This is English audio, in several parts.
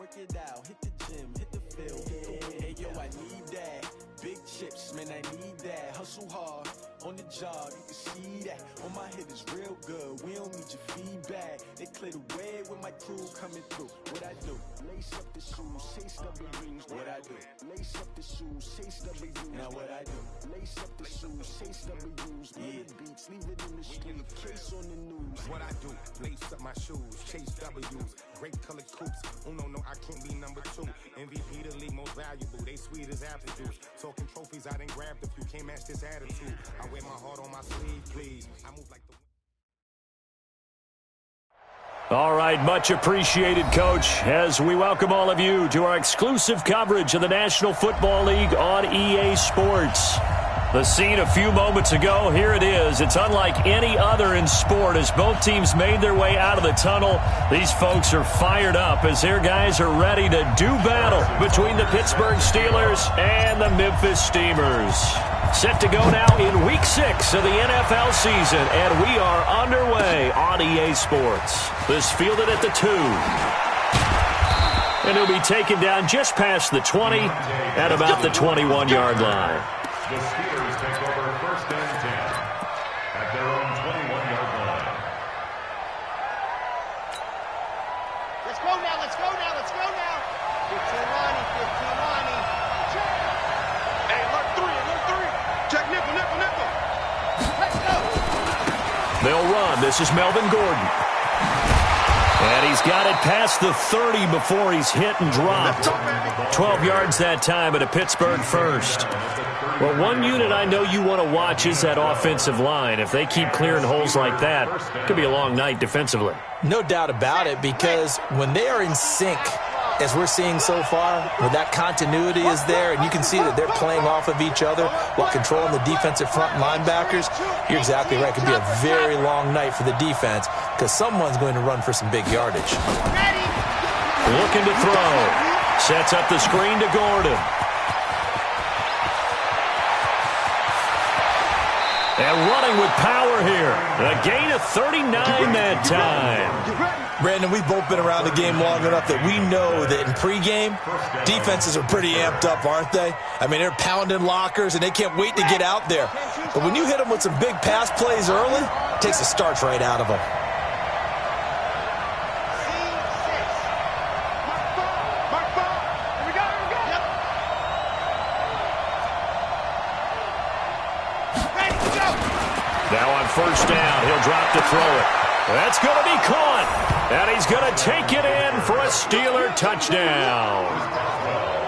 work it out, hit the gym, hit the field, hit the wind. Hey, yo, I need that. Big chips, man, I need that. Hustle hard, on the job, you can see that. On my head is real good, we don't need your feedback. They clear the way with my crew coming through. What I do? Lace up the shoes, chase W's. What I do? Lace up the shoes, chase W's. Now what I do? Lace up the shoes, chase W's. Yeah. Beats, leave it in the street, case on the news. What I do? Lace up my shoes, chase W's. Great colored coops. Uno, no, I can't be number 2. MVP the league most valuable. They sweet as apple juice. Talking trophies, I didn't grab the few. Can't match this attitude. I wear my heart on my sleeve, please. I move like the... All right, much appreciated, Coach, as we welcome all of you to our exclusive coverage of the National Football League on EA Sports. The scene a few moments ago, here it is. It's unlike any other in sport as both teams made their way out of the tunnel. These folks are fired up as their guys are ready to do battle between the Pittsburgh Steelers and the Memphis Steamers. Set to go now in Week 6 of the NFL season, and we are underway on EA Sports. This fielded at the 2. And he'll be taken down just past the 20 at about the 21-yard line. The Steelers take over first and 10 at their own 21-yard line. Let's go now, let's go now, let's go now. 15 Lonnie, 15 Lonnie. Hey, alert 3. Check nickel. Let's go. They'll run. This is Melvin Gordon. And he's got it past the 30 before he's hit and dropped. 12 yards that time at a Pittsburgh first. Well, one unit I know you want to watch is that offensive line. If they keep clearing holes like that, it could be a long night defensively. No doubt about it, because when they are in sync, as we're seeing so far, where that continuity is there, and you can see that they're playing off of each other while controlling the defensive front linebackers, you're exactly right. It could be a very long night for the defense because someone's going to run for some big yardage. Looking to throw. Sets up the screen to Gordon. And running with power here. A gain of 39 that time. Brandon, we've both been around the game long enough that we know that in pregame, defenses are pretty amped up, aren't they? I mean, they're pounding lockers, and they can't wait to get out there. But when you hit them with some big pass plays early, it takes the starch right out of them. Now on first down, he'll drop to throw it. That's going to be caught. And he's going to take it in for a Steeler touchdown.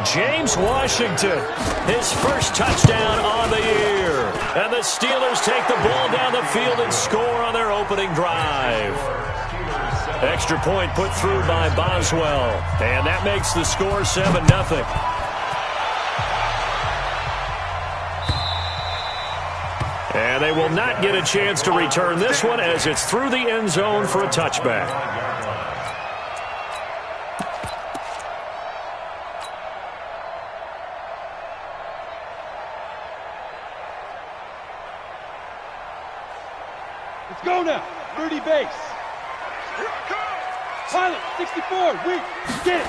James Washington, his first touchdown on the year. And the Steelers take the ball down the field and score on their opening drive. Extra point put through by Boswell. And that makes the score 7-0. And they will not get a chance to return this one as it's through the end zone for a touchback. Let's go now. 30 base. Pilot, 64. Weak. Get it.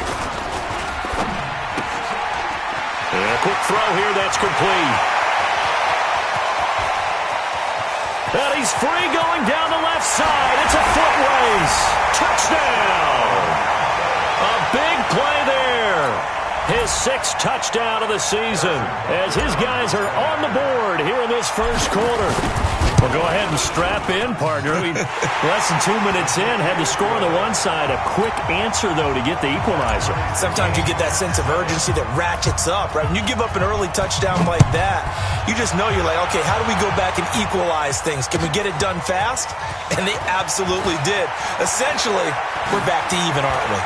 And a quick throw here. That's complete. And he's free going down the left side. It's a foot race. Touchdown. A big play there. His 6th touchdown of the season as his guys are on the board here in this first quarter. Well, go ahead and strap in, partner. Less than 2 minutes in, had the score on the one side. A quick answer, though, to get the equalizer. Sometimes you get that sense of urgency that ratchets up, right? When you give up an early touchdown like that, you just know you're like, okay, how do we go back and equalize things? Can we get it done fast? And they absolutely did. Essentially, we're back to even, aren't we?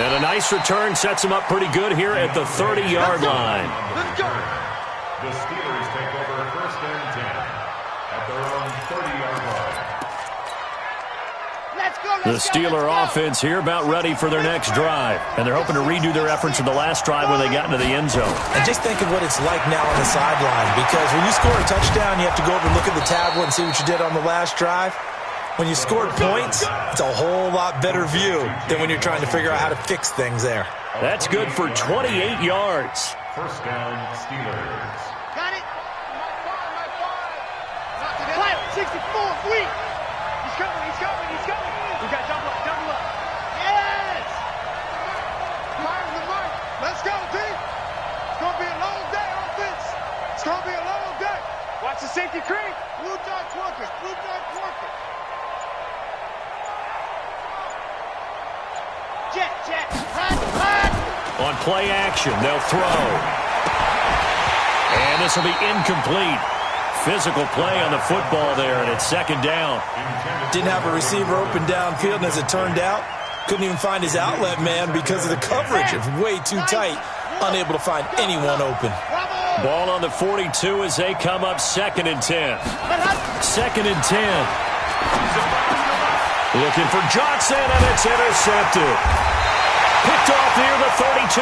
And a nice return sets him up pretty good here at the 30-yard line. Let's go. The Steelers take over first and 10 at their own 30-yard line. The Steeler offense here about ready for their next drive. And they're hoping to redo their efforts in the last drive when they got into the end zone. And just think of what it's like now on the sideline, because when you score a touchdown, you have to go over and look at the tablet and see what you did on the last drive. when you scored points, it's a whole lot better view than when you're trying to figure out how to fix things there. That's good for 28 yards. First down, Steelers. Got it. 64, weak. He's coming. We got double up. Yes. Fire in the mark. Let's go, team. It's going to be a long day, offense. It's going to be a long day. Watch the safety creep. Blue dot working. Jet. Run. On play action, they'll throw. And this will be incomplete. Physical play on the football there, and it's second down. Didn't have a receiver open downfield, and as it turned out, couldn't even find his outlet man because of the coverage. It's way too tight, unable to find anyone open. Ball on the 42 as they come up 2nd and 10. 2nd and 10. Looking for Johnson, and it's intercepted. Picked off near the 32.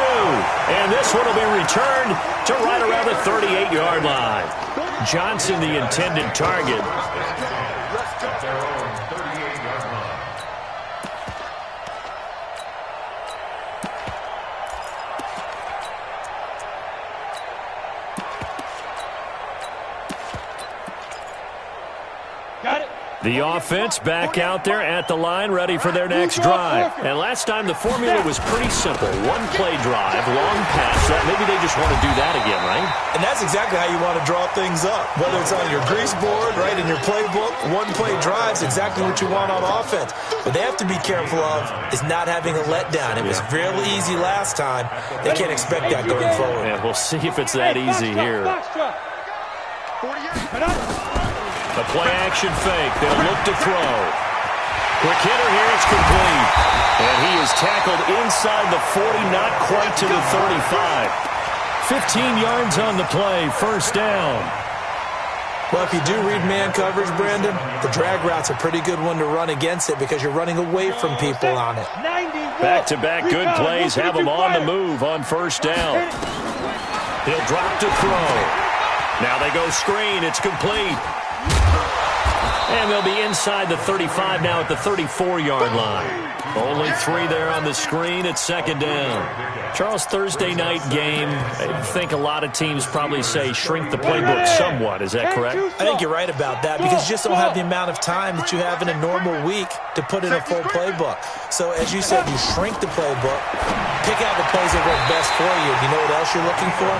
And this one will be returned to right around the 38-yard line. Johnson, the intended target. At their own 38-yard line. Got it. The offense back out there at the line, ready for their next drive. And last time the formula was pretty simple. One play drive, long pass. Maybe they just want to do that again, right? And that's exactly how you want to draw things up. Whether it's on your grease board, right, in your playbook, one play drive's exactly what you want on offense. What they have to be careful of is not having a letdown. It was real easy last time. They can't expect that going forward. And we'll see if it's that easy here. A play-action fake. They'll look to throw. Quick hitter here. It's complete. And he is tackled inside the 40, not quite to the 35. 15 yards on the play. First down. Well, if you do read man coverage, Brandon, the drag route's a pretty good one to run against it because you're running away from people on it. Back-to-back good plays have him on the move on first down. He'll drop to throw. Now they go screen. It's complete. And they'll be inside the 35 now at the 34-yard line. Only 3 there on the screen at second down. Charles, Thursday night game, I think a lot of teams probably say shrink the playbook somewhat. Is that correct? I think you're right about that because you just don't have the amount of time that you have in a normal week to put in a full playbook. So, as you said, you shrink the playbook, pick out the plays that work best for you. You know what else you're looking for?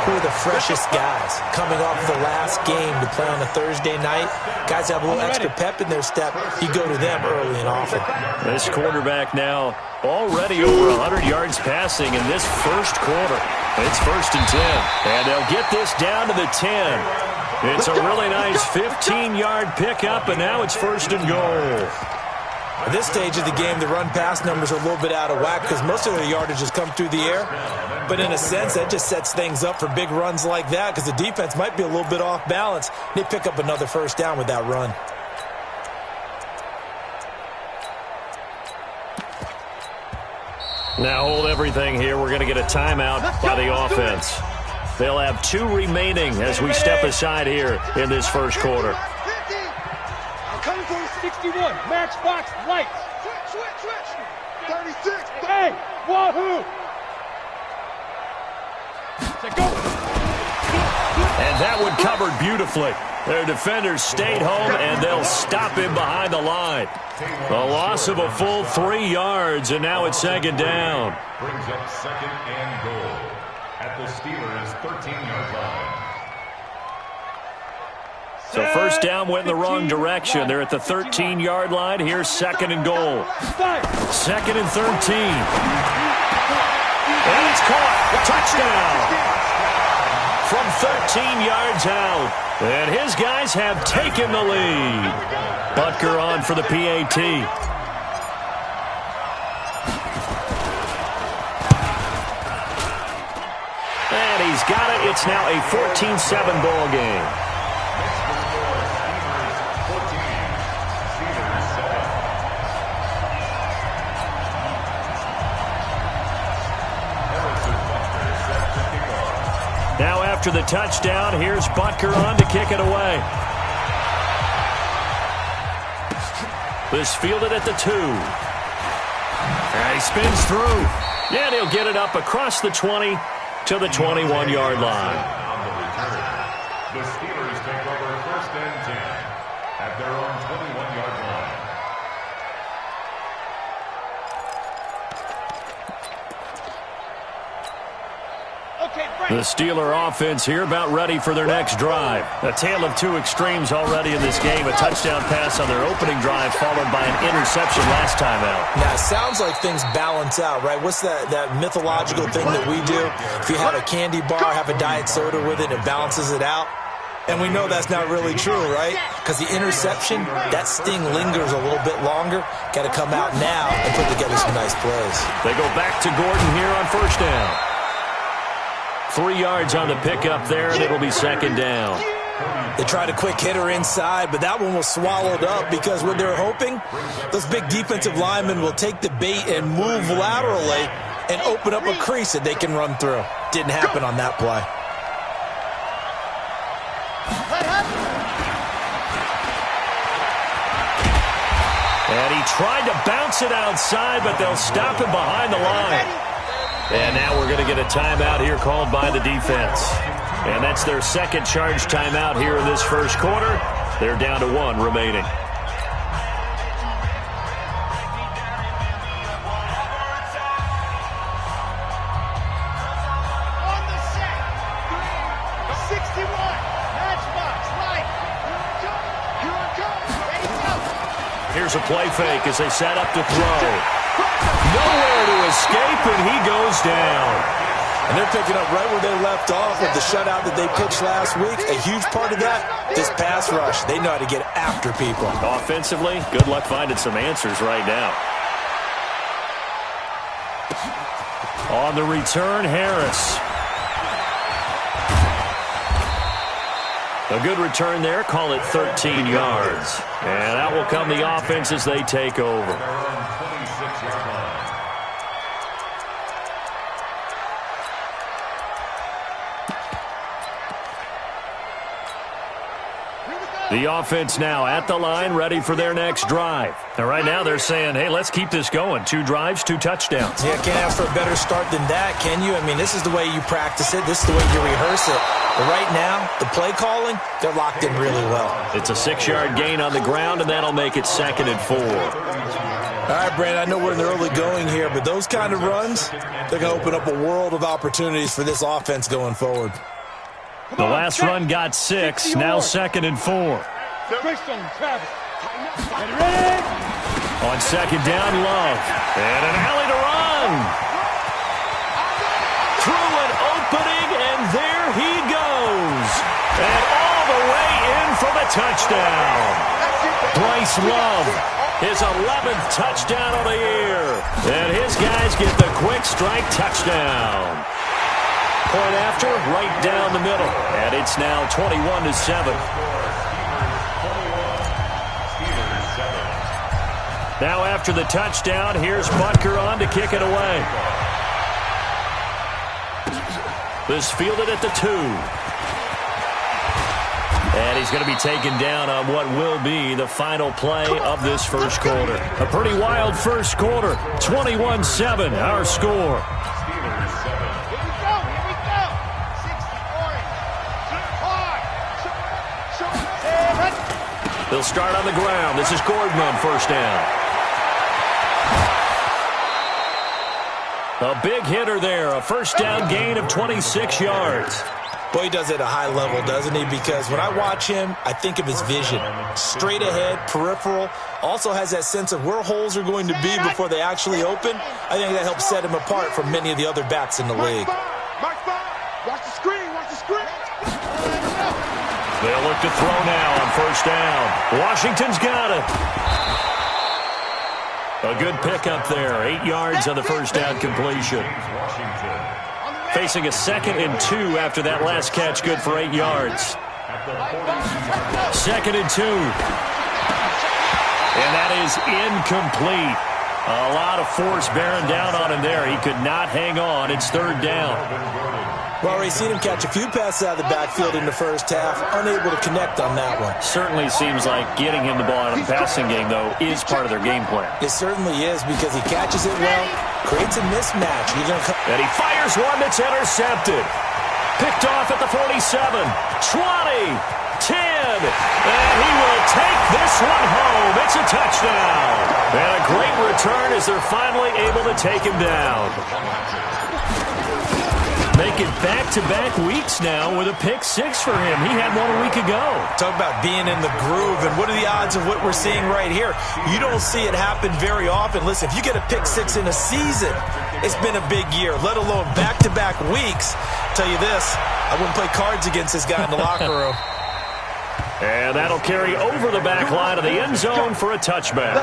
Who are the freshest guys coming off of the last game to play on a Thursday night? Guys have a little extra pep in their step. You go to them early and often. This quarterback now already over 100 yards passing in this first quarter. It's 1st and 10. And they'll get this down to the 10. It's a really nice 15-yard pickup, and now it's 1st and goal. At this stage of the game, the run-pass numbers are a little bit out of whack because most of their yardage has come through the air. But in a sense, that just sets things up for big runs like that because the defense might be a little bit off balance. They pick up another first down with that run. Now hold everything here. We're going to get a timeout by the offense. They'll have 2 remaining as we step aside here in this first quarter. Coming for 61. Matchbox lights. Switch. 36. Hey, wahoo. Go. And that one covered beautifully. Their defenders stayed home, and they'll stop him behind the line. A loss of a full 3 yards, and now it's second down. Brings up 2nd and goal at the Steelers' 13-yard line. So first down went in the wrong direction. They're at the 13-yard line. Here's 2nd and goal. 2nd and 13. And it's caught. Touchdown. From 13 yards out. And his guys have taken the lead. Butker on for the PAT. And he's got it. It's now a 14-7 ball game. Now after the touchdown, here's Butker on to kick it away. This fielded at the 2. And he spins through. Yeah, he'll get it up across the 20 to the 21-yard line. On the return, the Steelers take over 1st and 10 at their own 21-yard line. The Steeler offense here about ready for their next drive. A tale of two extremes already in this game. A touchdown pass on their opening drive followed by an interception last time out. Now, it sounds like things balance out, right? What's that mythological thing that we do? If you have a candy bar, have a diet soda with it, it balances it out. And we know that's not really true, right? Because the interception, that sting lingers a little bit longer. Got to come out now and put together some nice plays. They go back to Gordon here on 1st down. 3 yards on the pickup there, and it'll be 2nd down. They tried a quick hitter inside, but that one was swallowed up because what they're hoping, those big defensive linemen will take the bait and move laterally and open up a crease that they can run through. Didn't happen on that play. And he tried to bounce it outside, but they'll stop him behind the line. And now we're going to get a timeout here called by the defense. And that's their second charge timeout here in this first quarter. They're down to 1 remaining. On the set. 61. Matchbox. Light. Here it comes. Ready, go. Here's a play fake as they set up to throw. Nowhere to escape, and he goes down. And they're picking up right where they left off with the shutout that they pitched last week. A huge part of that, this pass rush. They know how to get after people. Offensively, good luck finding some answers right now. On the return, Harris. A good return there. Call it 13 yards. And out will come the offense as they take over. The offense now at the line, ready for their next drive. And right now they're saying, hey, let's keep this going. 2 drives, 2 touchdowns. Yeah, can't ask for a better start than that, can you? I mean, this is the way you practice it. This is the way you rehearse it. But right now, the play calling, they're locked in really well. It's a 6-yard gain on the ground, and that'll make it 2nd and 4. All right, Brandon, I know we're in the early going here, but those kind of runs, they're going to open up a world of opportunities for this offense going forward. The last run got 6, now 2nd and 4. On 2nd down, Love. And an alley to run. Through an opening, and there he goes. And all the way in for the touchdown. Bryce Love, his 11th touchdown of the year. And his guys get the quick strike touchdown. Point after, right down the middle. And it's now 21-7. Now after the touchdown, here's Butker on to kick it away. This fielded at the 2. And he's going to be taken down on what will be the final play of this first quarter. A pretty wild first quarter. 21-7, our score. They'll start on the ground. This is Gordon on 1st down. A big hitter there. A 1st down gain of 26 yards. Boy, he does it at a high level, doesn't he? Because when I watch him, I think of his vision. Straight ahead, peripheral. Also has that sense of where holes are going to be before they actually open. I think that helps set him apart from many of the other backs in the league. Watch the screen. Watch the screen. They'll look to throw now on 1st down. Washington's got it. A good pickup there. 8 yards on the 1st down completion. Facing a 2nd and 2 after that last catch. Good for 8 yards. 2nd and 2. And that is incomplete. A lot of force bearing down on him there. He could not hang on. It's 3rd down. We've already seen him catch a few passes out of the backfield in the first half, unable to connect on that one. Certainly seems like getting him the ball out of the passing game, though, is part of their game plan. It certainly is because he catches it well, creates a mismatch. And he fires one that's intercepted. Picked off at the 47, 20, 10, and he will take this one home. It's a touchdown. And a great return as they're finally able to take him down. Make it back-to-back weeks now with a pick six for him. He had one a week ago. Talk about being in the groove, and what are the odds of what we're seeing right here? You don't see it happen very often. Listen, if you get a pick six in a season, it's been a big year, let alone back-to-back weeks. I'll tell you this, I wouldn't play cards against this guy in the locker room. And that'll carry over the back line of the end zone for a touchback.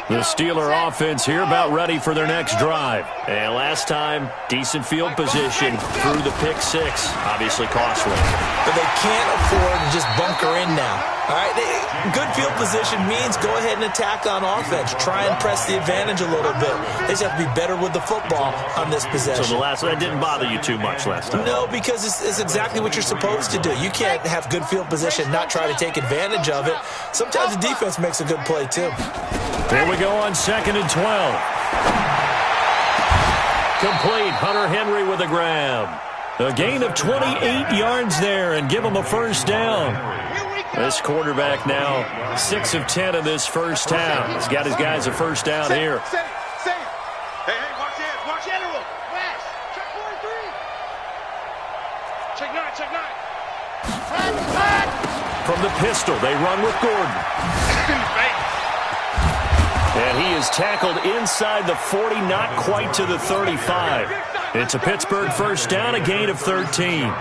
The Steeler offense here about ready for their next drive. And last time, decent field position through the pick six. Obviously costly. But they can't afford to just bunker in now. All right, good field position means go ahead and attack on offense. Try and press the advantage a little bit. They just have to be better with the football on this possession. So that didn't bother you too much last time? No, because it's exactly what you're supposed to do. You can't have good field position, not try to take advantage of it. Sometimes the defense makes a good play, too. Here we go on 2nd and 12. Complete. Hunter Henry with a grab. A gain of 28 yards there and give him a first down. This quarterback now 6 of 10 in this first half. He's got his guys a first down here. Hey, watch it. Watch general. West. Check 43. Check 9. Check 9. From the pistol, they run with Gordon. And he is tackled inside the 40, not quite to the 35. It's a Pittsburgh first down, a gain of 13.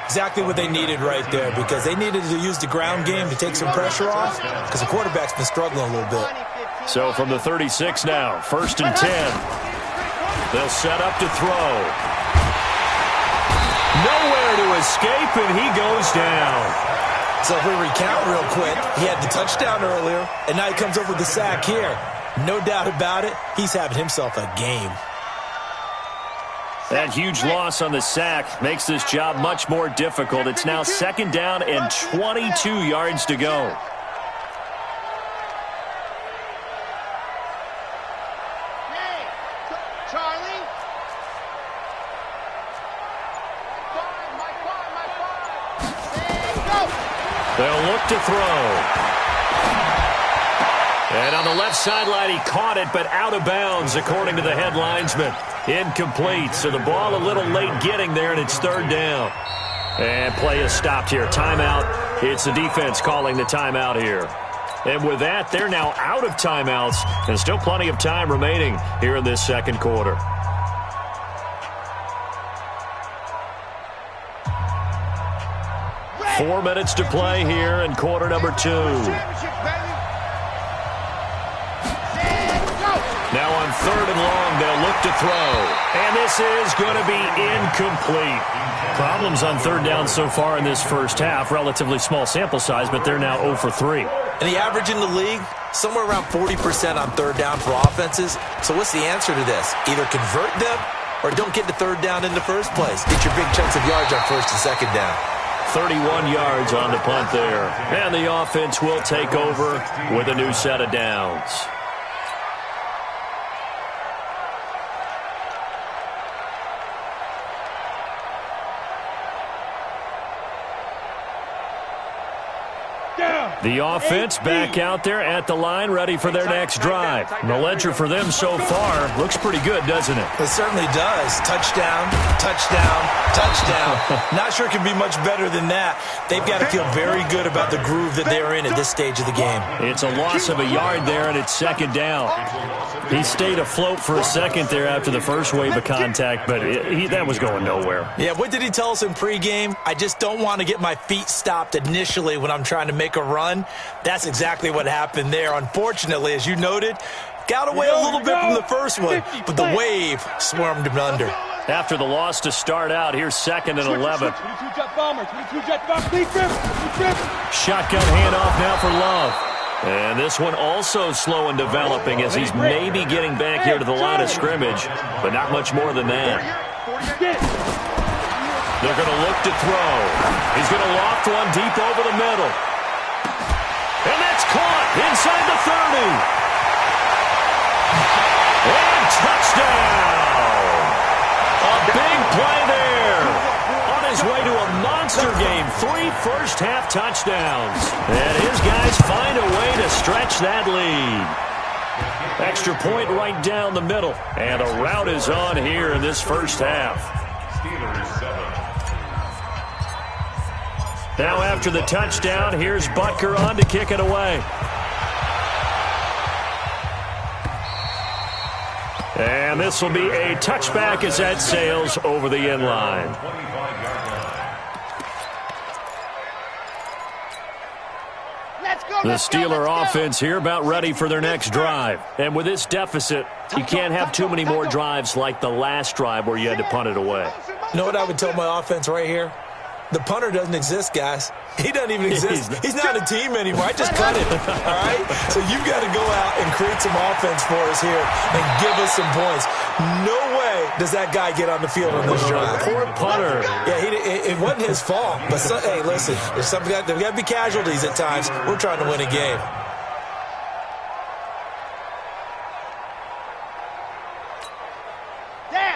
Exactly what they needed right there, because they needed to use the ground game to take some pressure off, because the quarterback's been struggling a little bit. So from the 36 now, 1st and 10. They'll set up to throw. Nowhere to escape, and he goes down. So if we recount real quick, he had the touchdown earlier, and now he comes over with the sack here. No doubt about it, he's having himself a game. That huge loss on the sack makes this job much more difficult. It's now 2nd down and 22 yards to go. Hey, Charlie. My five. Go. They'll look to throw. And on the left sideline, he caught it, but out of bounds, according to the head linesman. Incomplete, so the ball a little late getting there, and it's 3rd down. And play is stopped here. Timeout. It's the defense calling the timeout here. And with that, they're now out of timeouts, and still plenty of time remaining here in this second quarter. Four minutes to play here in quarter number 2. Now on 3rd and long, they'll look to throw. And this is going to be incomplete. Problems on 3rd down so far in this first half. Relatively small sample size, but they're now 0 for 3. And the average in the league, somewhere around 40% on 3rd down for offenses. So what's the answer to this? Either convert them or don't get to 3rd down in the first place. Get your big chunks of yards on 1st and 2nd down. 31 yards on the punt there. And the offense will take over with a new set of downs. The offense back out there at the line, ready for their next drive. And the ledger for them so far looks pretty good, doesn't it? It certainly does. Touchdown, touchdown, touchdown. Not sure it can be much better than that. They've got to feel very good about the groove that they're in at this stage of the game. It's a loss of a yard there, and it's 2nd down. He stayed afloat for a second there after the first wave of contact, but that was going nowhere. Yeah, what did he tell us in pregame? I just don't want to get my feet stopped initially when I'm trying to make a run. That's exactly what happened there. Unfortunately, as you noted, got away a little bit from the first one, but the wave swarmed him under. After the loss to start out, here's 2nd and 11. Shotgun handoff now for Love. And this one also slow in developing as he's maybe getting back here to the line of scrimmage, but not much more than that. They're going to look to throw. He's going to loft one deep over the middle. And that's caught inside the 30. And touchdown! A big play there. On his way to a monster game, 3 first-half touchdowns. And his guys find a way to stretch that lead. Extra point right down the middle. And a rout is on here in this first half. Steelers 7. Now after the touchdown, here's Butker on to kick it away. And this will be a touchback as that sails over the end line. The Steeler offense here about ready for their next drive. And with this deficit, you can't have too many more drives like the last drive where you had to punt it away. You know what I would tell my offense right here? The punter doesn't exist, guys. He doesn't even exist. He's not a team anymore. I just cut him, all right? So you've got to go out and create some offense for us here and give us some points. No way does that guy get on the field on this drive. Poor punter. Yeah, it wasn't his fault. But, hey, listen, there's got to be casualties at times. We're trying to win a game.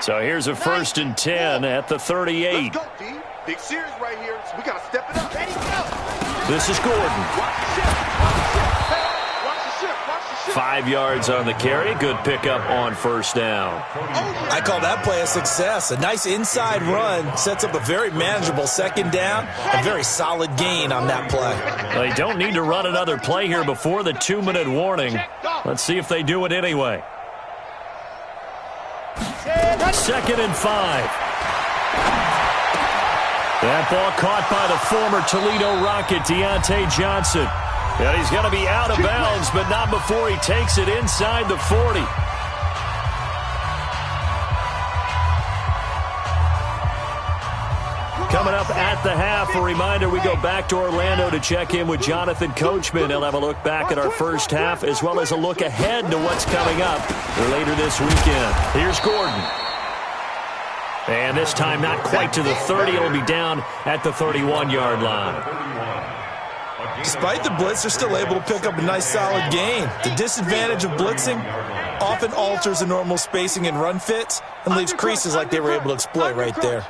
So here's a 1st and 10 at the 38. Let's go, D. Big series right here, so we got to step it up. Ready, go. This is Gordon. Watch the ship. Watch the ship. Hey, watch the ship. Watch the ship. 5 yards on the carry. Good pickup on 1st down. I call that play a success. A nice inside run sets up a very manageable 2nd down. A very solid gain on that play. They don't need to run another play here before the 2-minute warning. Let's see if they do it anyway. 2nd and 5. That ball caught by the former Toledo Rocket, Deontay Johnson. And he's going to be out of bounds, but not before he takes it inside the 40. Coming up at the half, a reminder, we go back to Orlando to check in with Jonathan Coachman. He'll have a look back at our first half, as well as a look ahead to what's coming up later this weekend. Here's Gordon. And this time not quite to the 30. It'll be down at the 31-yard line. Despite the blitz, they're still able to pick up a nice solid gain. The disadvantage of blitzing often alters the normal spacing and run fits and leaves creases like they were able to exploit right there.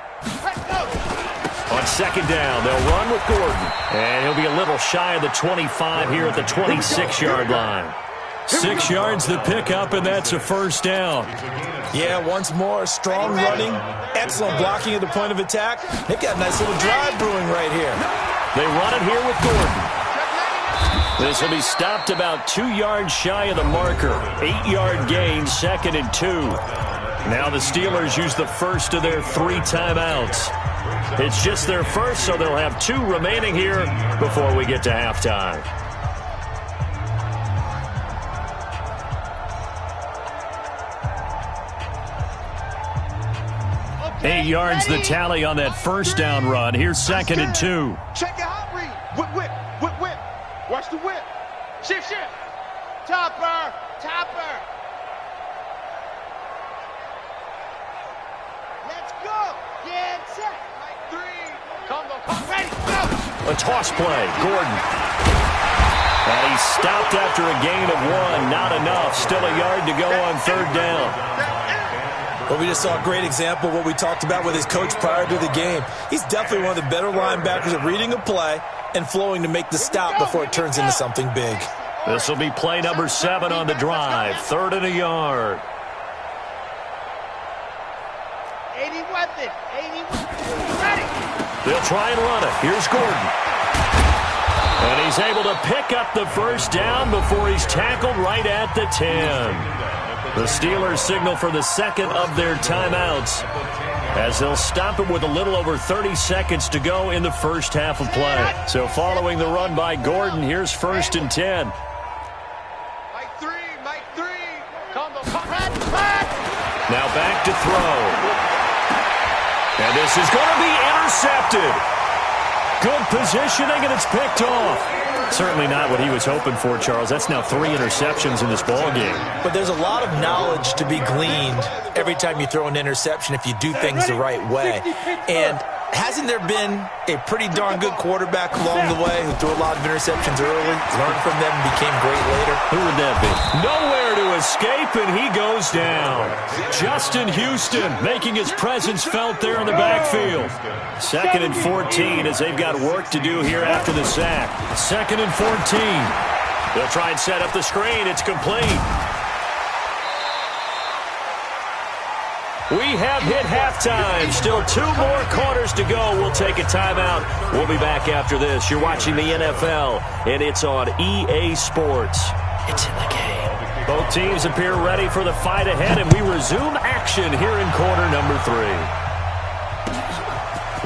On 2nd down, they'll run with Gordon. And he'll be a little shy of the 25 here at the 26-yard line. 6 yards the pickup, and that's a 1st down. Yeah, once more, strong running, excellent blocking at the point of attack. They've got a nice little drive brewing right here. They run it here with Gordon. This will be stopped about 2 yards shy of the marker. 8-yard gain, 2nd and 2. Now the Steelers use the first of their 3 timeouts. It's just their first, so they'll have 2 remaining here before we get to halftime. 8 yards the tally on that 1st down run. Here's 2nd and 2. Check your hot read. Whip, whip, whip, whip. Watch the whip. Shift, shift. Topper, topper. Let's go. Get set. Like 3. Combo, ready, go. A toss play. Gordon. And he's stopped after a gain of 1. Not enough. Still a yard to go on 3rd down. Well, we just saw a great example of what we talked about with his coach prior to the game. He's definitely one of the better linebackers at reading a play and flowing to make the stop before it turns into something big. This will be play number 7 on the drive. 3rd and a yard. 80 weapon. 80 weapon. Ready. They'll try and run it. Here's Gordon. And he's able to pick up the 1st down before he's tackled right at the 10. The Steelers signal for the 2nd of their timeouts as they'll stop it with a little over 30 seconds to go in the first half of play. So following the run by Gordon, here's 1st and 10. Mike 3, Mike 3. Combo, Now back to throw. And this is going to be intercepted. Good positioning, and it's picked off. Certainly not what he was hoping for, Charles. That's now 3 interceptions in this ball game. But there's a lot of knowledge to be gleaned every time you throw an interception if you do things the right way. And hasn't there been a pretty darn good quarterback along the way who threw a lot of interceptions early, learned from them, and became great later? Who would that be? Nowhere to escape, and he goes down. Justin Houston making his presence felt there in the backfield. 2nd and 14 as they've got work to do here after the sack. 2nd and 14. They'll try and set up the screen. It's complete. We have hit halftime. Still 2 more quarters to go. We'll take a timeout. We'll be back after this. You're watching the NFL, and it's on EA Sports. It's in the game. Both teams appear ready for the fight ahead, and we resume action here in quarter number 3.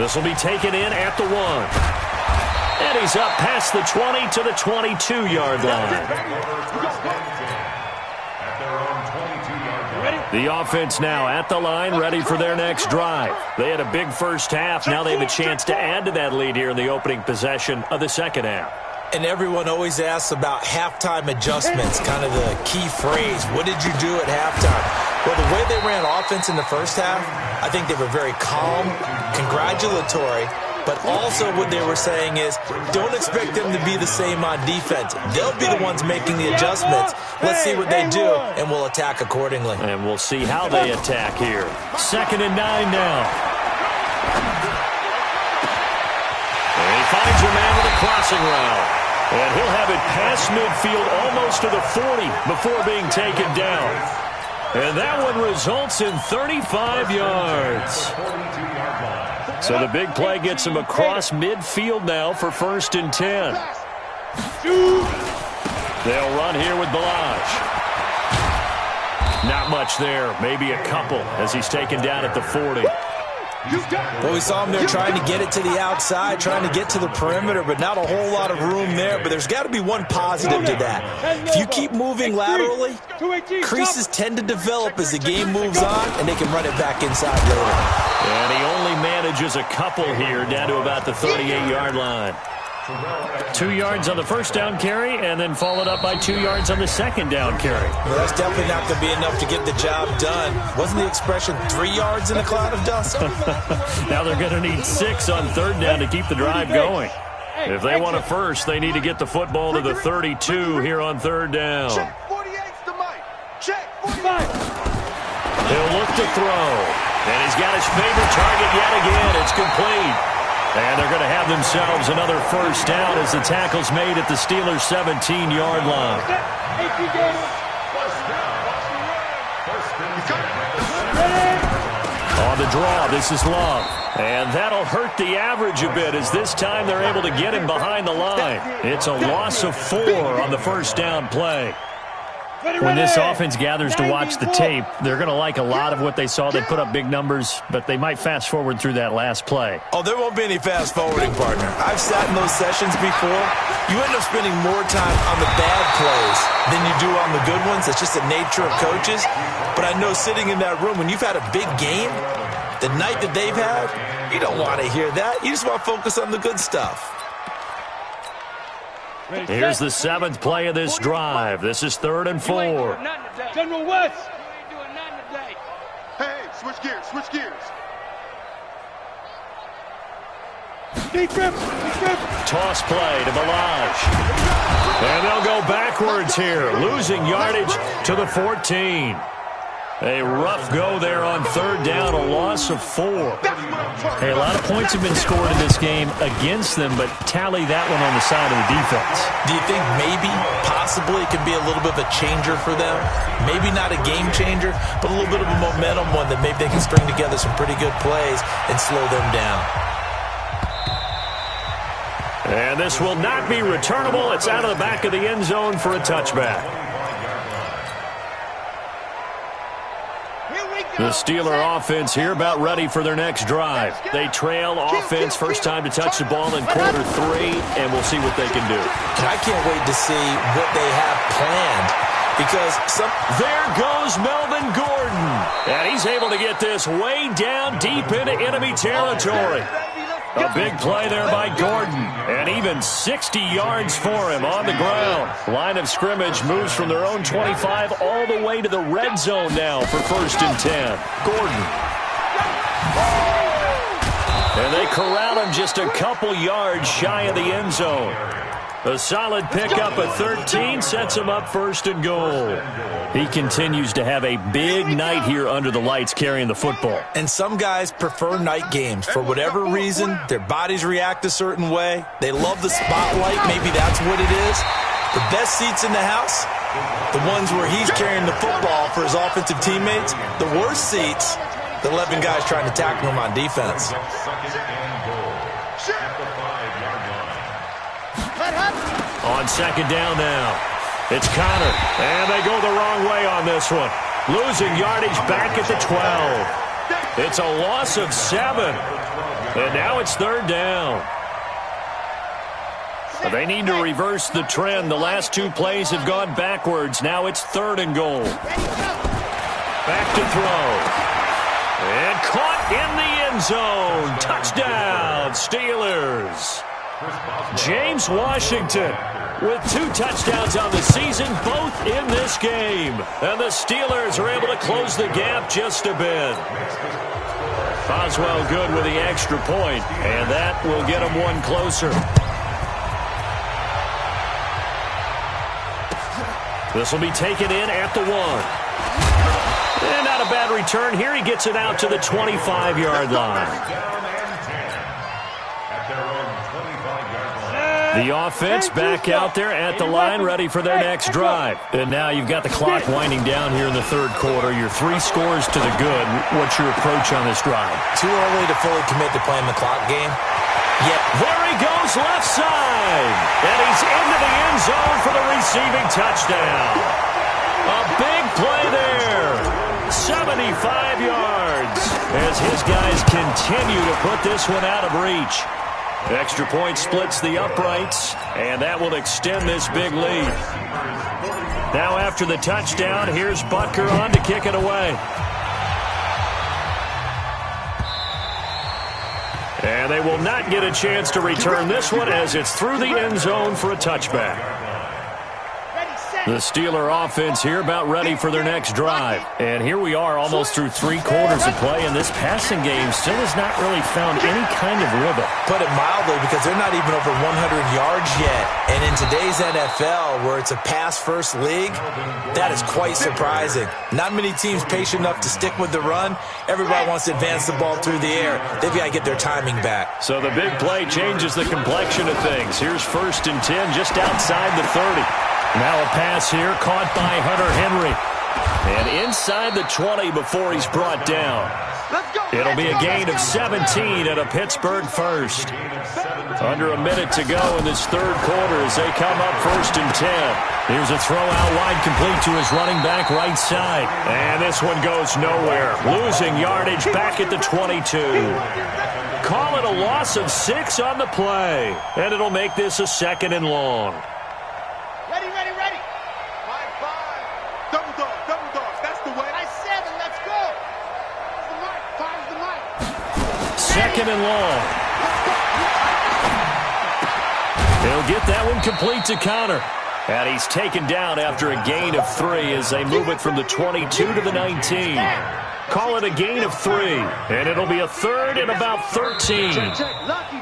This will be taken in at the 1. And he's up past the 20 to the 22-yard line. The offense now at the line, ready for their next drive. They had a big first half. Now they have a chance to add to that lead here in the opening possession of the second half. And everyone always asks about halftime adjustments, kind of the key phrase. What did you do at halftime? Well, the way they ran offense in the first half, I think they were very calm, congratulatory, but also what they were saying is don't expect them to be the same on defense. They'll be the ones making the adjustments. Let's see what they do, and we'll attack accordingly. And we'll see how they attack here. 2nd and 9 now. And he finds a man with a crossing route. And he'll have it past midfield almost to the 40 before being taken down. And that one results in 35 yards. So the big play gets him across midfield now for 1st and 10. They'll run here with Balaj. Not much there, maybe a couple as he's taken down at the 40. Well, we saw him there trying to get it to the outside, trying to get to the perimeter, but not a whole lot of room there. But there's got to be one positive to that. If you keep moving laterally, creases tend to develop as the game moves on, and they can run it back inside later. And he only manages a couple here down to about the 38-yard line. 2 yards on the first down carry, and then followed up by 2 yards on the second down carry. Well, that's definitely not going to be enough to get the job done. Wasn't the expression 3 yards in a cloud of dust? Now they're going to need 6 on 3rd down to keep the drive going. If they want a first, they need to get the football to the 32 here on 3rd down. Check 48's the mic. Check 45. He'll look to throw. And he's got his favorite target yet again. It's complete. And they're going to have themselves another first down as the tackle's made at the Steelers' 17-yard line. On the draw, this is Love. And that'll hurt the average a bit as this time they're able to get him behind the line. It's a loss of 4 on the first down play. When this offense gathers to watch the tape, they're going to like a lot of what they saw. They put up big numbers, but they might fast forward through that last play. Oh, there won't be any fast forwarding, partner. I've sat in those sessions before. You end up spending more time on the bad plays than you do on the good ones. That's just the nature of coaches. But I know sitting in that room, when you've had a big game, the night that they've had, you don't want to hear that. You just want to focus on the good stuff. Here's the 7th play of this drive. This is 3rd and 4. General West. Hey, switch gears, switch gears. Toss play to Balaj. And they'll go backwards here, losing yardage to the 14. A rough go there on 3rd down, a loss of 4. Hey, a lot of points have been scored in this game against them, but tally that one on the side of the defense. Do you think maybe, possibly, it could be a little bit of a changer for them? Maybe not a game changer, but a little bit of a momentum one that maybe they can string together some pretty good plays and slow them down. And this will not be returnable. It's out of the back of the end zone for a touchback. The Steeler offense here about ready for their next drive. They trail offense, first time to touch the ball in quarter 3, and we'll see what they can do. And I can't wait to see what they have planned because there goes Melvin Gordon. And he's able to get this way down deep into enemy territory. A big play there by Gordon, and even 60 yards for him on the ground. Line of scrimmage moves from their own 25 all the way to the red zone now for 1st and 10. Gordon. And they corral him just a couple yards shy of the end zone. A solid pickup of 13 sets him up 1st and goal. He continues to have a big night here under the lights carrying the football. And some guys prefer night games. For whatever reason, their bodies react a certain way. They love the spotlight. Maybe that's what it is. The best seats in the house, the ones where he's carrying the football for his offensive teammates. The worst seats, the 11 guys trying to tackle him on defense. On 2nd down now, it's Connor, and they go the wrong way on this one. Losing yardage back at the 12. It's a loss of 7, and now it's 3rd down. They need to reverse the trend. The last 2 plays have gone backwards. Now it's 3rd and goal. Back to throw. And caught in the end zone. Touchdown, Steelers. James Washington with 2 touchdowns on the season, both in this game. And the Steelers are able to close the gap just a bit. Boswell good with the extra point, and that will get him 1 closer. This will be taken in at the 1. And not a bad return here. He gets it out to the 25-yard line. The offense back out there at the line, ready for their next drive. And now you've got the clock winding down here in the 3rd quarter. You're 3 scores to the good. What's your approach on this drive? Too early to fully commit to playing the clock game. Yet there he goes left side. And he's into the end zone for the receiving touchdown. A big play there. 75 yards as his guys continue to put this one out of reach. Extra point splits the uprights, and that will extend this big lead. Now after the touchdown, here's Butker on to kick it away. And they will not get a chance to return this one as it's through the end zone for a touchback. The Steeler offense here about ready for their next drive. And here we are almost through 3 quarters of play, and this passing game still has not really found any kind of rhythm. Put it mildly, because they're not even over 100 yards yet. And in today's NFL, where it's a pass-first league, that is quite surprising. Not many teams patient enough to stick with the run. Everybody wants to advance the ball through the air. They've got to get their timing back. So the big play changes the complexion of things. Here's 1st and 10 just outside the 30. Now a pass here caught by Hunter Henry. And inside the 20 before he's brought down. It'll be a gain of 17 and a Pittsburgh first. Under a minute to go in this 3rd quarter as they come up 1st and 10. Here's a throw out wide complete to his running back right side. And this one goes nowhere. Losing yardage back at the 22. Call it a loss of 6 on the play. And it'll make this a 2nd and long. Ready. 5-5. Double dog. That's the way. 7. Let's go. Fire's the mic. 2nd and long. He'll get that one complete to Connor. And he's taken down after a gain of 3 as they move it from the 22 to the 19. Call it a gain of 3. And it'll be a 3rd and about 13. Lucky.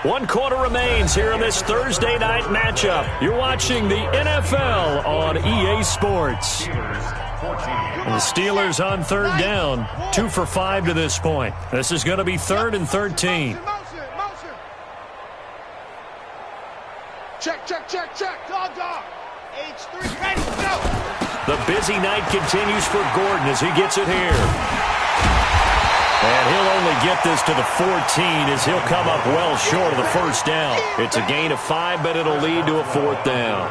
1 quarter remains here in this Thursday night matchup. You're watching the NFL on EA Sports. The Steelers on 3rd down, 2 for 5 to this point. This is going to be 3rd and 13. Motion. Check. Dog. H3, ready, go. The busy night continues for Gordon as he gets it here. And he'll only get this to the 14 as he'll come up well short of the 1st down. It's a gain of 5, but it'll lead to a 4th down.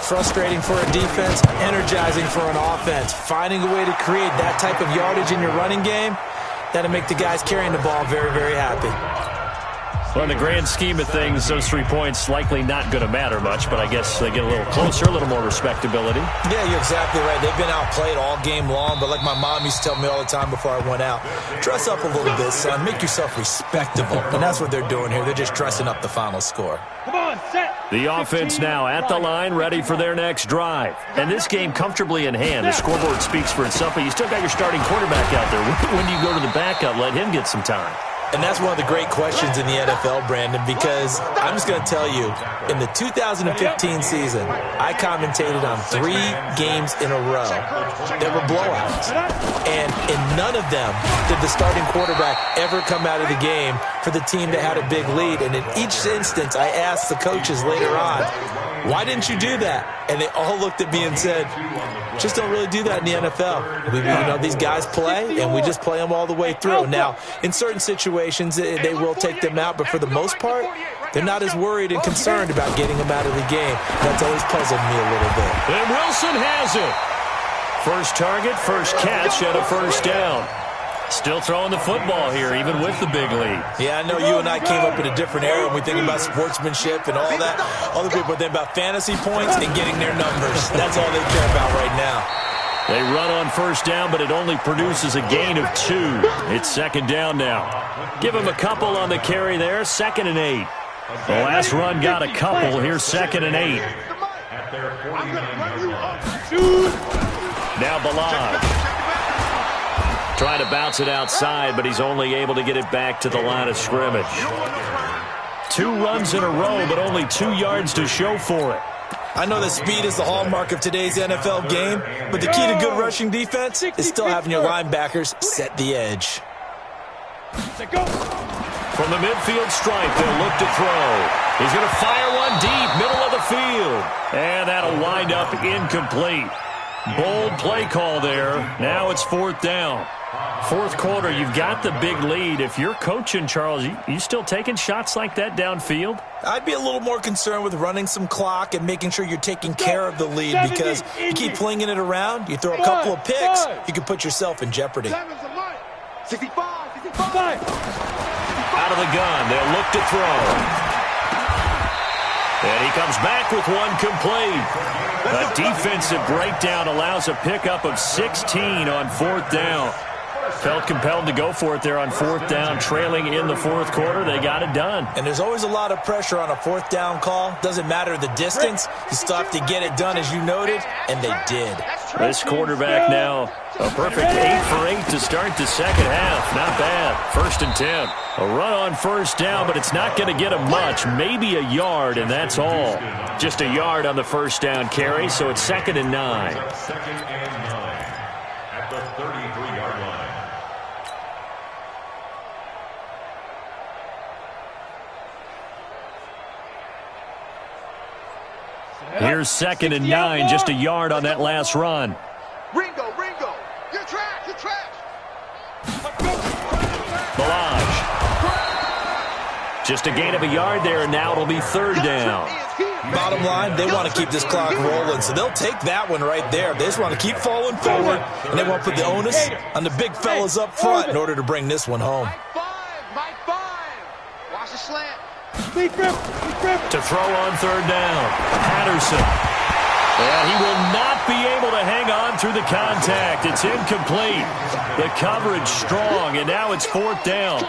Frustrating for a defense, energizing for an offense. Finding a way to create that type of yardage in your running game, that'll make the guys carrying the ball very, very happy. Well, in the grand scheme of things, those 3 points likely not going to matter much, but I guess they get a little closer, a little more respectability. Yeah, you're exactly right. They've been outplayed all game long, but like my mom used to tell me all the time before I went out, dress up a little bit, son. Make yourself respectable. And that's what they're doing here. They're just dressing up the final score. Come on, set. The offense now at the line, ready for their next drive. And this game comfortably in hand. The scoreboard speaks for itself, but you still got your starting quarterback out there. When do you go to the backup, let him get some time? And that's one of the great questions in the NFL, Brandon, because I'm just going to tell you, in the 2015 season, I commentated on 3 games in a row that were blowouts. And in none of them did the starting quarterback ever come out of the game for the team that had a big lead. And in each instance, I asked the coaches later on, why didn't you do that? And they all looked at me and said, just don't really do that in the NFL. These guys play, and we just play them all the way through. Now, in certain situations, they will take them out, but for the most part, they're not as worried and concerned about getting them out of the game. That's always puzzled me a little bit. And Wilson has it. First target, first catch, and a first down. Still throwing the football here, even with the big lead. Yeah, I know you and I came up in a different era when we think about sportsmanship and all that. Other people think about fantasy points and getting their numbers. That's all they care about right now. They run on first down, but it only produces a gain of 2. It's second down now. Give him a couple on the carry there, 2nd and 8. The last run got a couple. Here's 2nd and 8. Now Balaj. Trying to bounce it outside, but he's only able to get it back to the line of scrimmage. 2 runs in a row, but only 2 yards to show for it. I know that speed is the hallmark of today's NFL game, but the key to good rushing defense is still having your linebackers set the edge. From the midfield stripe, they'll look to throw. He's going to fire one deep, middle of the field. And that'll wind up incomplete. Bold play call there. Now it's 4th down. 4th quarter, you've got the big lead. If you're coaching, Charles, you still taking shots like that downfield? I'd be a little more concerned with running some clock and making sure you're taking care of the lead, because you keep flinging it around, you throw a couple of picks, you can put yourself in jeopardy. 65. Out of the gun, they'll look to throw. And he comes back with one complete. A defensive breakdown allows a pickup of 16 on 4th down. Felt compelled to go for it there on 4th down, trailing in the 4th quarter. They got it done. And there's always a lot of pressure on a 4th down call. Doesn't matter the distance. You still have to get it done, as you noted, and they did. This quarterback now, a perfect 8 for 8 to start the second half. Not bad. 1st and 10. A run on 1st down, but it's not going to get him much. Maybe a yard, and that's all. Just a yard on the 1st down carry, so it's 2nd and 9. 2nd and 9 at the 33-yard line. Here's 2nd and 9, just a yard on that last run. Ringo, you're trash. Balaj. Just a gain of a yard there, and now it'll be 3rd down. Bottom line, they want to keep this clock rolling, so they'll take that one right there. They just want to keep falling forward, and they want to put the onus on the big fellas up front in order to bring this one home. Mike 5. Watch the slant. To throw on 3rd down. Patterson. Yeah, he will not be able to hang on through the contact. It's incomplete. The coverage strong, and now it's 4th down.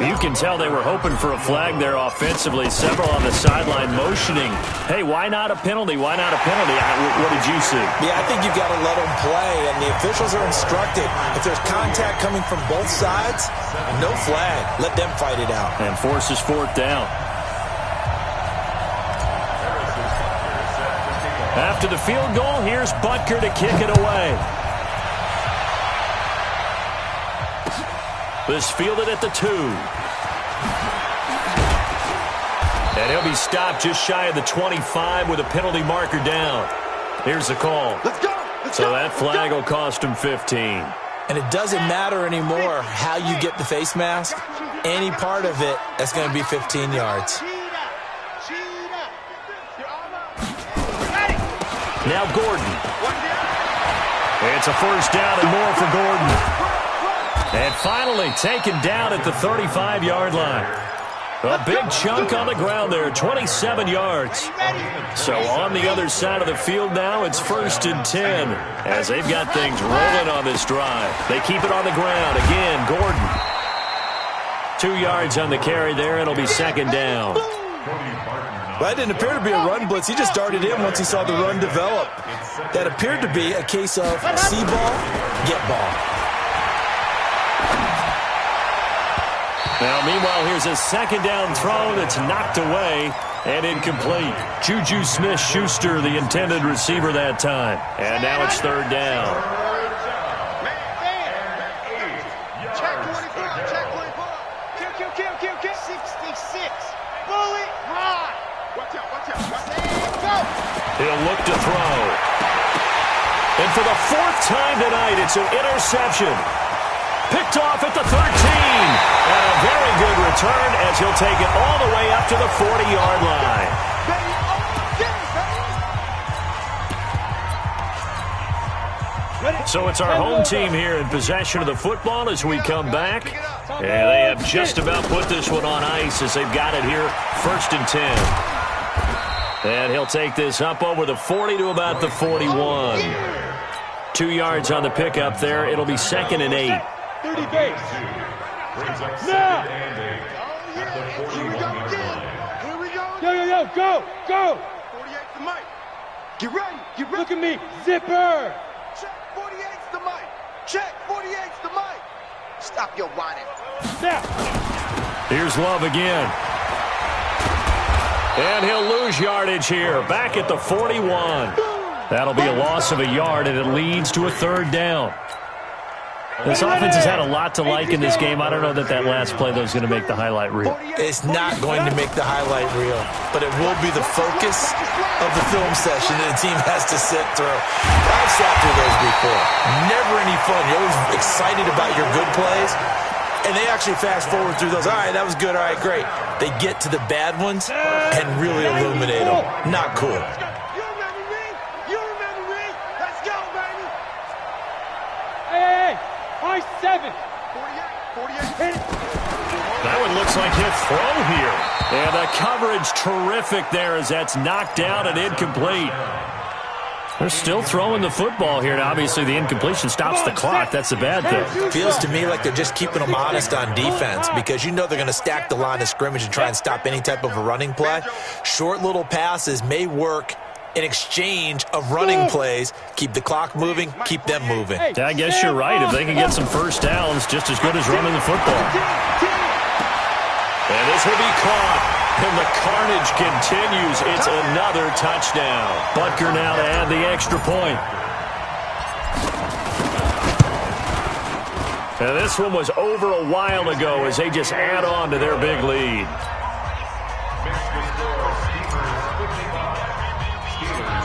You can tell they were hoping for a flag there offensively. Several on the sideline motioning. Hey, why not a penalty? Why not a penalty? What did you see? Yeah, I think you've got to let them play, and the officials are instructed. If there's contact coming from both sides, no flag. Let them fight it out. And forces 4th down. After the field goal, here's Butker to kick it away. This fielded at the 2. And he'll be stopped just shy of the 25 with a penalty marker down. Here's the call. So that flag will cost him 15. And it doesn't matter anymore how you get the face mask. Any part of it, that's going to be 15 yards. Now Gordon. It's a 1st down and more for Gordon. And finally taken down at the 35-yard line. A big chunk on the ground there, 27 yards. So on the other side of the field now, it's 1st and 10 as they've got things rolling on this drive. They keep it on the ground. Again, Gordon. 2 yards on the carry there. It'll be 2nd down. That didn't appear to be a run blitz. He just darted in once he saw the run develop. That appeared to be a case of see ball, get ball. Now, meanwhile, here's a 2nd down throw that's knocked away and incomplete. Juju Smith-Schuster, the intended receiver that time. And now it's 3rd down. Check 24, check 24. Kill. 66. Bullet, ride. Watch out. Go. He'll look to throw. And for the 4th time tonight, it's an interception. Picked off at the 13. And a very good return as he'll take it all the way up to the 40-yard line. So it's our home team here in possession of the football as we come back. And they have just about put this one on ice as they've got it here, 1st and 10. And he'll take this up over the 40 to about the 41. 2 yards on the pickup there. It'll be 2nd and 8. 30 base. Now! Here we go. Yo, go! 48 to Mike. Get ready. Look at me, zipper! Check 48's the Mike. Check 48's the Mike. Stop your whining. Now! Here's Love again. And he'll lose yardage here. Back at the 41. That'll be a loss of a yard, and it leads to a 3rd down. This offense has had a lot to like in this game. I don't know that last play, though, is going to make the highlight reel. It's not going to make the highlight reel, but it will be the focus of the film session that the team has to sit through. I've sat through those before. Never any fun. You're always excited about your good plays, and they actually fast forward through those. All right, that was good. All right, great. They get to the bad ones and really illuminate them. Not cool. You remember me. Let's go, baby. Hey, high 7. 48. That one looks like he'll throw here. And the coverage terrific there as that's knocked down and incomplete. They're still throwing the football here. Now, obviously, the incompletion stops the clock. That's the bad thing. Feels to me like they're just keeping them honest on defense because you know they're going to stack the line of scrimmage and try and stop any type of a running play. Short little passes may work in exchange of running plays. Keep the clock moving, keep them moving. I guess you're right. If they can get some first downs, just as good as running the football. And this will be caught. And the carnage continues. It's another touchdown. Butker now to add the extra point. And this one was over a while ago as they just add on to their big lead.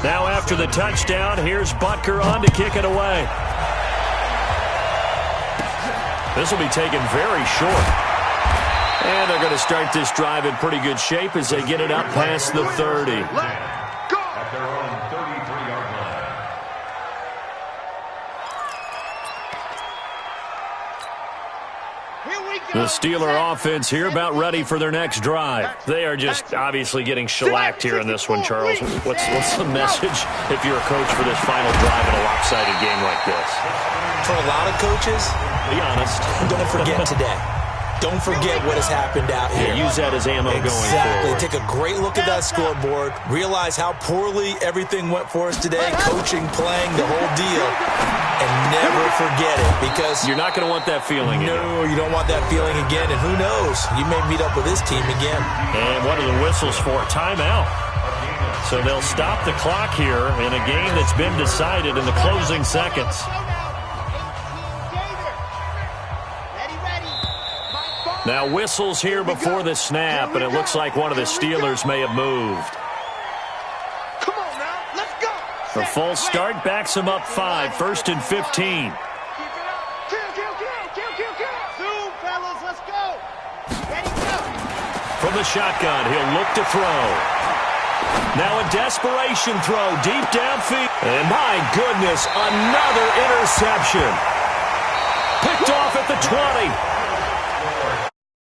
Now after the touchdown, here's Butker on to kick it away. This will be taken very short. And they're going to start this drive in pretty good shape as they get it up past the 30. At their own 33-yard line. The Steeler offense here about ready for their next drive. They are just obviously getting shellacked here in this one, Charles. What's the message if you're a coach for this final drive in a lopsided game like this? For a lot of coaches, be honest. Don't forget today. Don't forget what has happened out here. Use that as ammo going forward. Take a great look at that scoreboard. Realize how poorly everything went for us today. Coaching, playing, the whole deal. And never forget it because you're not going to want that feeling again. No, you don't want that feeling again. And who knows? You may meet up with this team again. And what are the whistles for? Timeout. So they'll stop the clock here in a game that's been decided in the closing seconds. Now whistles here before the snap, and it looks like one of the Steelers may have moved. Come on now, let's go. The false start backs him up 5, 1st and 15. Kill. Zoom, fellas, let's go. Ready, go. From the shotgun, he'll look to throw. Now a desperation throw deep downfield. And my goodness, another interception. Picked off at the 20.